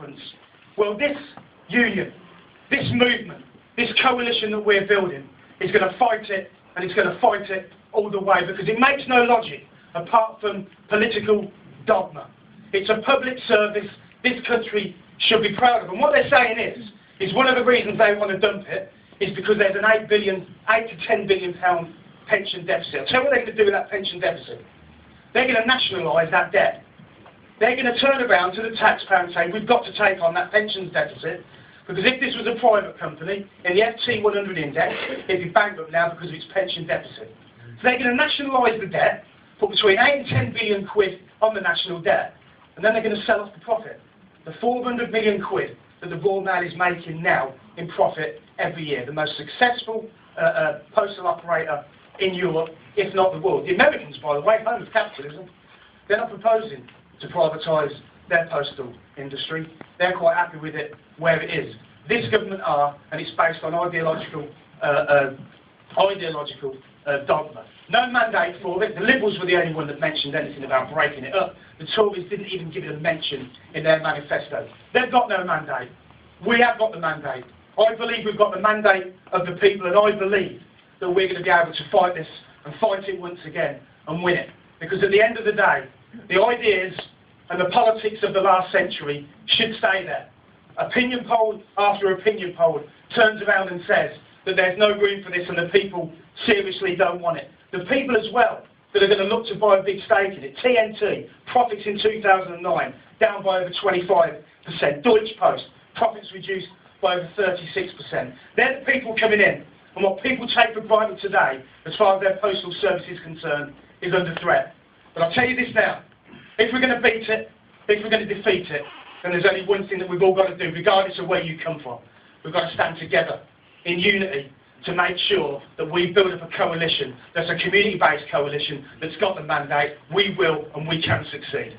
reference. Well, this union, this movement, this coalition that we're building is going to fight it, and it's going to fight it all the way, because it makes no logic apart from political dogma. It's a public service this country should be proud of. And what they're saying is one of the reasons they want to dump it is because there's an £8 to £10 billion pension deficit. I'll tell you what they're going to do with that pension deficit. They're going to nationalise that debt. They're going to turn around to the taxpayer and say, we've got to take on that pensions deficit, because if this was a private company in the FT 100 index, it'd be bankrupt now because of its pension deficit. So they're going to nationalise the debt, put between 8 and 10 billion quid on the national debt, and then they're going to sell off the profit. The 400 million quid that the Royal Mail is making now in profit every year, the most successful postal operator in Europe, if not the world. The Americans, by the way, home of capitalism, they're not proposing to privatise their postal industry. They're quite happy with it where it is. This government are, and it's based on ideological dogma. No mandate for it. The Liberals were the only one that mentioned anything about breaking it up. The Tories didn't even give it a mention in their manifesto. They've got no mandate. We have got the mandate. I believe we've got the mandate of the people, and I believe that we're going to be able to fight this and fight it once again and win it. Because at the end of the day, the ideas and the politics of the last century should stay there. Opinion poll after opinion poll turns around and says that there's no room for this and the people seriously don't want it. The people as well that are going to look to buy a big stake in it. TNT, profits in 2009 down by over 25%. Deutsche Post, profits reduced by over 36%. They're the people coming in, and what people take for granted today, as far as their postal service is concerned, is under threat. But I'll tell you this now, if we're going to beat it, if we're going to defeat it, then there's only one thing that we've all got to do, regardless of where you come from. We've got to stand together in unity to make sure that we build up a coalition that's a community-based coalition that's got the mandate. We will and we can succeed.